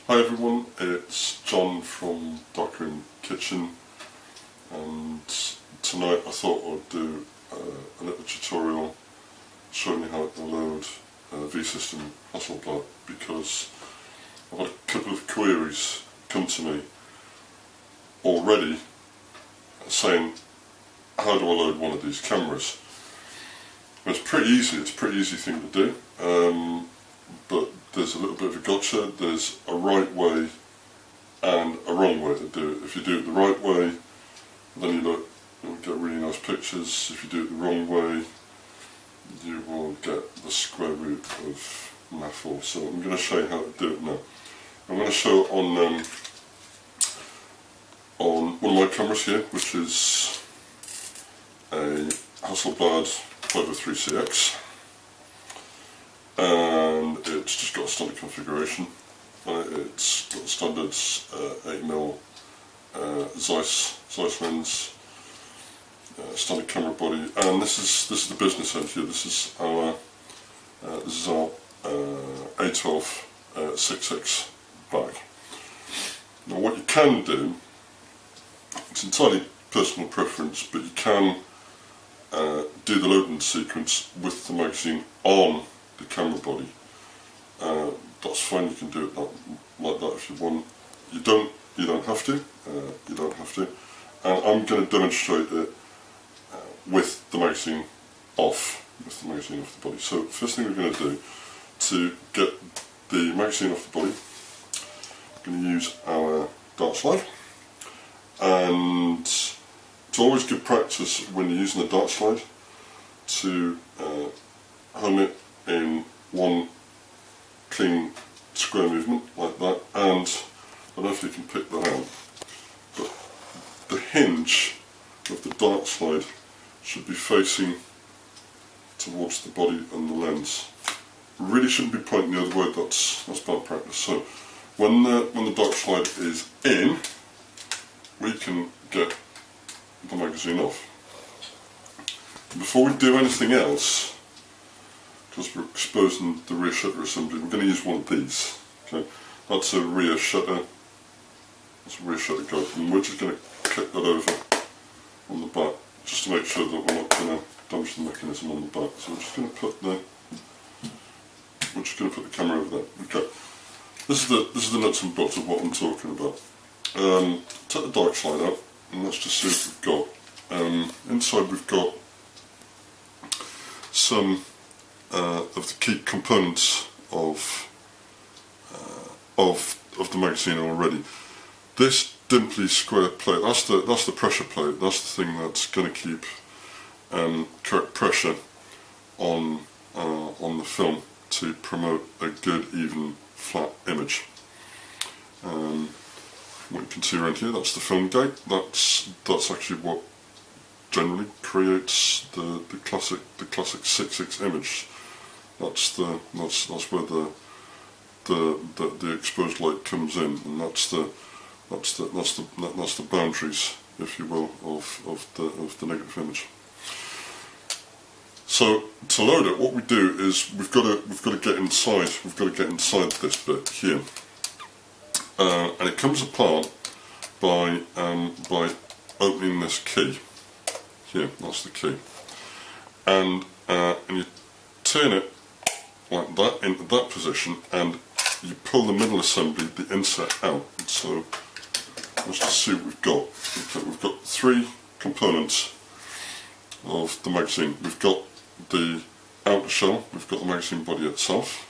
Hi everyone, it's John from Darkroom Kitchen, and tonight I thought I'd do a little tutorial showing you how to load V-System Hasselblad, because I've had a couple of queries come to me already saying, how do I load one of these cameras? And it's pretty easy, it's a pretty easy thing to do, but there's a little bit of a gotcha. There's a right way and a wrong way to do it. If you do it the right way, then you'll get really nice pictures. If you do it the wrong way, you will get the square root of naff. So I'm going to show you how to do it now. I'm going to show it on one of my cameras here, which is a Hasselblad A12CX. And it's just got a standard configuration. It's got the standard 8mm Zeiss lens, standard camera body, and this is the business end here. This is our A12 6X bag. Now, what you can do, it's entirely personal preference, but you can do the loading sequence with the magazine on the camera body. That's fine. You can do it like that if you want. You don't have to. You don't have to. And I'm going to demonstrate it with the magazine off. With the magazine off the body. So first thing we're going to do to get the magazine off the body, we're going to use our dart slide. And it's always good practice when you're using the dart slide to home it in one clean square movement like that, and I don't know if you can pick that out, but the hinge of the dart slide should be facing towards the body and the lens. Really shouldn't be pointing the other way. That's bad practice. So when the dart slide is in, we can get the magazine off. Before we do anything else, because we're exposing the rear shutter assembly, we're going to use one of these. Okay, that's a rear shutter. That's a rear shutter guide, and we're just going to clip that over on the back, just to make sure that we're not going to damage the mechanism on the back. So we're just going to put the camera over there. Okay, this is the nuts and bolts of what I'm talking about. Take the dart slide out, and let's just see what we've got. Inside we've got some of the key components of the magazine already. This dimply square plate, that's the pressure plate. That's the thing that's going to keep correct pressure on the film to promote a good, even, flat image. What you can see around here, that's the film gate. That's actually what generally creates the classic 6.6 image. That's where the exposed light comes in, and that's the boundaries, if you will, of the negative image. So to load it, what we do is we've got to get inside. We've got to get inside this bit here, and it comes apart by opening this key. Here, that's the key, and you turn it like that into that position, and you pull the middle assembly, the insert, out. So let's just see what we've got. Okay, we've got three components of the magazine. We've got the outer shell, we've got the magazine body itself,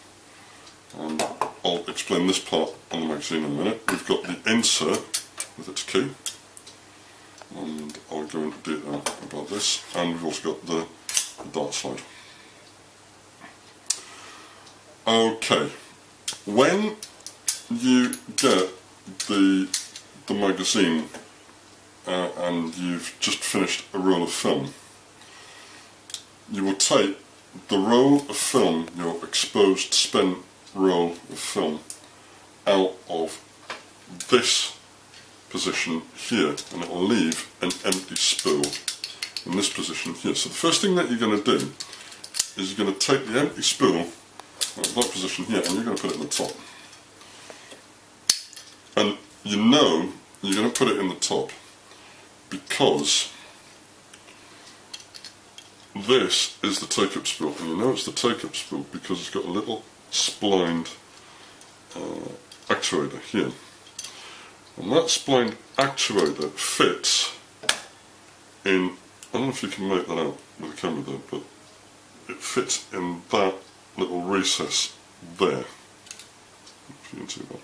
and I'll explain this part on the magazine in a minute. We've got the insert with its key, and I'll go into detail about this, and we've also got the dart slide. Okay, when you get the magazine and you've just finished a roll of film, you will take the roll of film, your exposed spent roll of film, out of this position here, and it will leave an empty spool in this position here. So the first thing that you're going to do is you're going to take the empty spool out of that position here, and you're going to put it in the top. you know you're going to put it in the top because this is the take-up spool, and you know it's the take-up spool because it's got a little splined actuator here, and that splined actuator fits in, I don't know if you can make that out with the camera there, but it fits in that little recess there. If you can see that.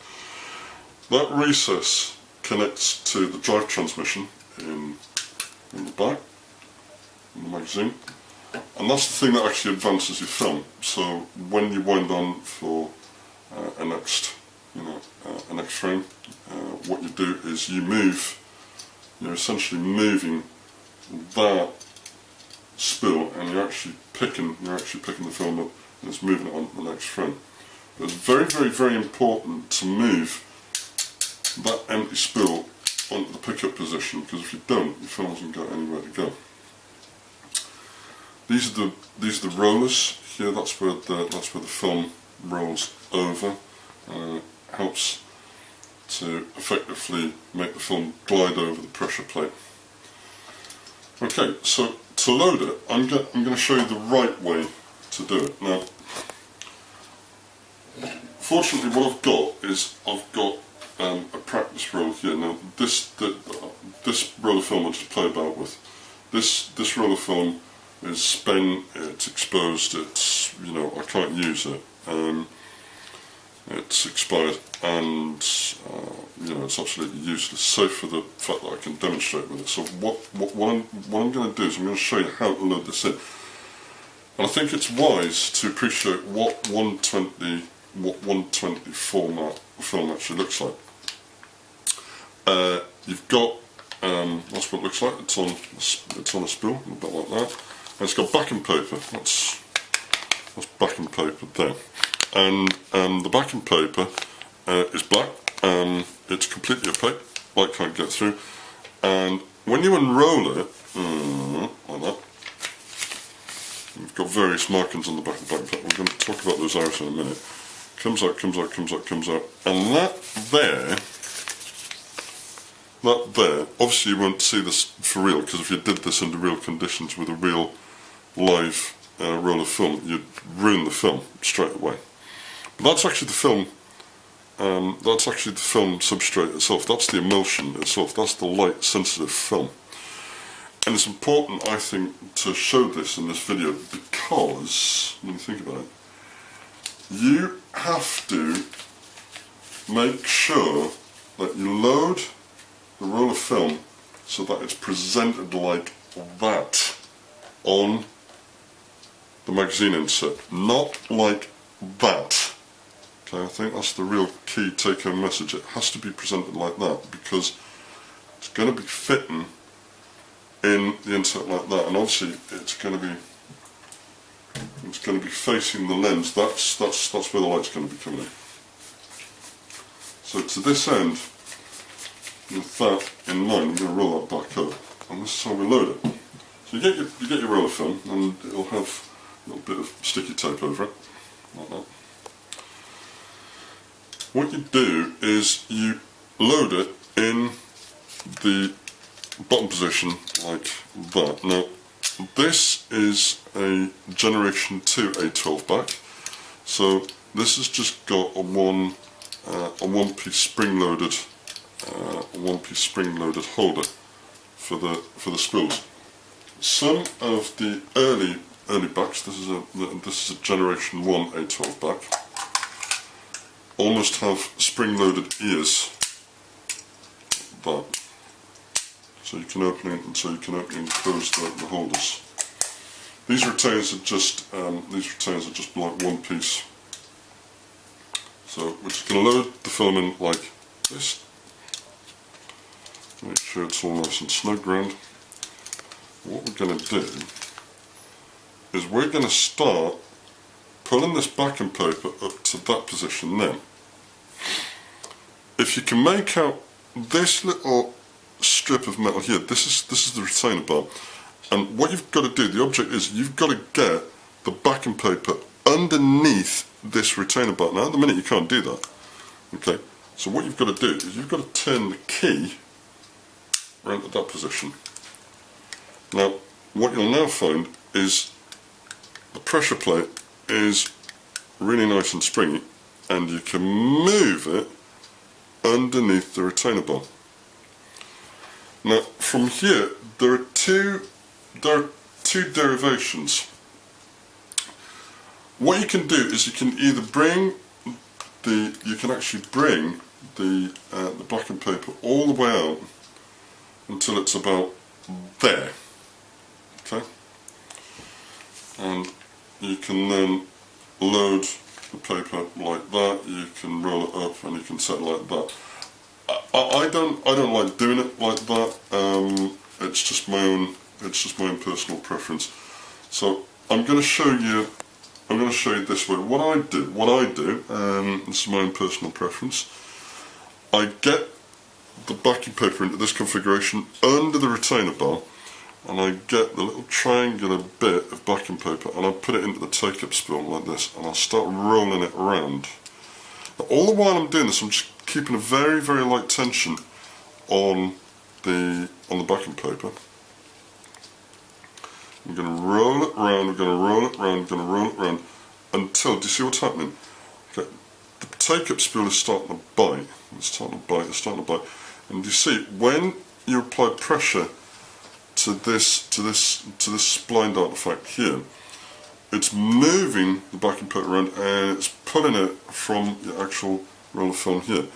That recess connects to the drive transmission in the back, in the magazine, and that's the thing that actually advances your film. So when you wind on for a next frame, what you do is you move. You're essentially moving that spool, and you're actually picking the film up, and it's moving it on to the next frame. But it's very, very, very important to move that empty spool onto the pickup position, because if you don't, your film hasn't got anywhere to go. These are the rollers here. That's where the film rolls over. Helps to effectively make the film glide over the pressure plate. Okay, so to load it, I'm going to show you the right way to do it. Now, fortunately, what I've got is a practice roll here. Now, this roll of film I just play about with. This roll of film is spent, it's exposed, it's, I can't use it. It's expired, and it's absolutely useless, save for the fact that I can demonstrate with it. So what I'm going to do is I'm going to show you how to load this in. And I think it's wise to appreciate what 120 format film actually looks like. You've got that's what it looks like. It's on a spool, a bit like that, and it's got backing paper. That's backing paper there. And the backing paper is black, it's completely opaque, light can't get through, and when you unroll it, like that, you've got various markings on the back of the backing paper. We're going to talk about those arrows in a minute. Comes out, comes out, comes out, comes out, and that there, obviously you won't see this for real, because if you did this under real conditions with a real live roll of film, you'd ruin the film straight away. But that's actually the film. That's actually the film substrate itself. That's the emulsion itself. That's the light sensitive film. And it's important, I think, to show this in this video because when you think about it, you have to make sure that you load the roll of film so that it's presented like that on the magazine insert, not like that. Okay, I think that's the real key take-home message. It has to be presented like that because it's going to be fitting in the insert like that, and obviously it's going to be facing the lens. That's where the light's going to be coming in. So to this end, with that in mind, I'm going to roll that back up, and this is how we load it. So you get your roll of film, and it'll have a little bit of sticky tape over it, like that. What you do is you load it in the bottom position like that. Now, this is a Generation 2 A12 back, so this has just got a one-piece spring-loaded holder for the spools. Some of the early backs, this is a Generation 1 A12 back, almost have spring-loaded ears, but so you can open it and and close the holders. These retainers are just like one piece. So we're just going to load the film in like this. Make sure it's all nice and snug round. What we're going to do is we're going to start pulling this backing paper up to that position then. If you can make out this little strip of metal here, this is the retainer bar, and what you've got to do, the object is you've got to get the backing paper underneath this retainer bar. Now at the minute you can't do that, okay, So what you've got to do is you've got to turn the key around to that position. Now, what you'll now find is the pressure plate is really nice and springy, and you can move it underneath the retainer bar. Now, from here, there are two derivations. What you can do is you can either bring actually bring the blacking paper all the way out until it's about there, okay, and you can then load the paper like that. You can roll it up and you can set it like that. I don't like doing it like that. It's just my own personal preference. So I'm going to show you this way. What I do, this is my own personal preference. I get the backing paper into this configuration under the retainer bar, and I get the little triangular bit of backing paper and I put it into the take-up spool like this, and I'll start rolling it around. Now, all the while I'm doing this, I'm just keeping a very, very light tension on the backing paper. I'm going to roll it round, I'm going to roll it round, I'm going to roll it round until, do you see what's happening? Okay, the take-up spool is starting to bite, it's starting to bite, and you see, when you apply pressure to this spline artifact here, it's moving the backing paper around and it's pulling it from the actual roll of film here.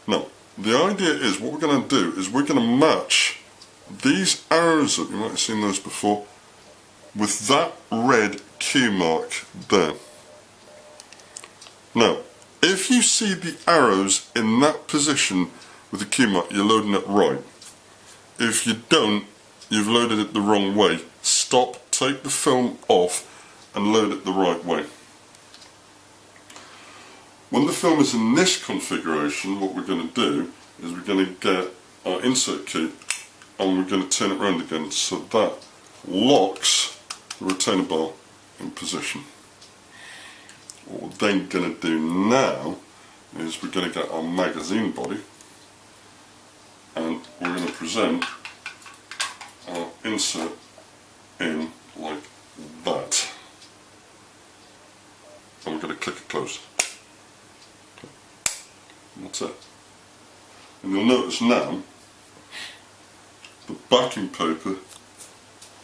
Now, the idea is, what we're going to do is we're going to match these arrows up, you might have seen those before, with that red Q mark there. Now, if you see the arrows in that position with the Q mark, you're loading it right. If you don't, you've loaded it the wrong way. Stop, take the film off and load it the right way. When the film is in this configuration, what we're going to do is we're going to get our insert key and we're going to turn it around again so that locks the retainer bar in position. What we're then going to do now is we're going to get our magazine body and we're going to present our insert in like that. And we're going to click it closed. Okay. And that's it. And you'll notice now the backing paper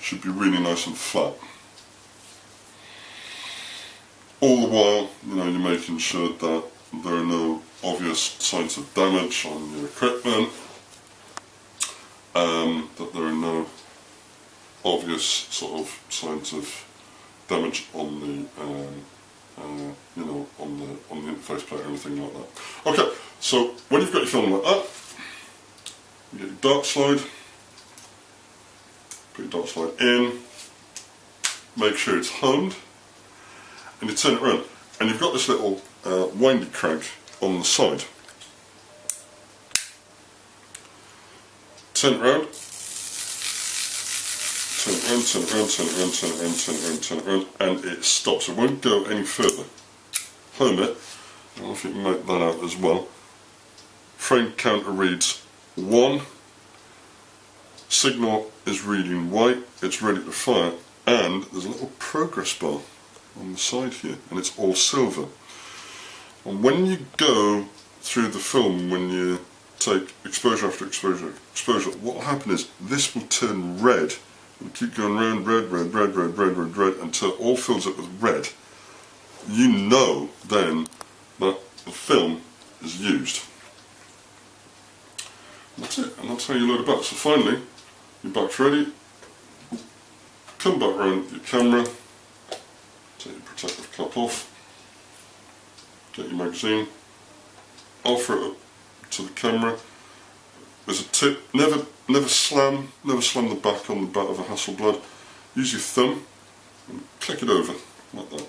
should be really nice and flat. All the while, you know, you're making sure that there are no obvious signs of damage on your equipment, that there are no obvious sort of signs of damage on the you know, on the interface plate or anything like that. Okay, so when you've got your film like that, you get your dark slide, put your dark slide in, make sure it's honed, and you turn it around, and you've got this little windy crank on the side. Turn it around, turn it around, turn it around, turn it around, turn it around, turn it around, turn it around, and it stops. It won't go any further. Home it, I don't know if you can make that out as well. Frame counter reads 1, signal is reading white, it's ready to fire, and there's a little progress bar on the side here, and it's all silver. And when you go through the film, when you take exposure after exposure, what will happen is this will turn red. It'll keep going round, red, red, red, red, red, red, red, until it all fills up with red. You know then that the film is used. And that's it, and that's how you load it back. So finally, your back's ready. Come back round with your camera, take your protective cap off, get your magazine, offer it up to the camera. There's a tip, never slam the back on the back of a Hasselblad. Use your thumb and click it over like that.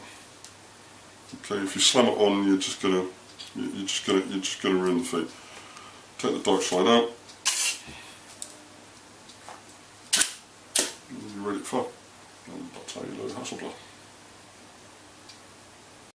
Okay, if you slam it on, you're just gonna ruin the feed. Take the dark slide out, and you're ready to fire. And that's how you load a Hasselblad.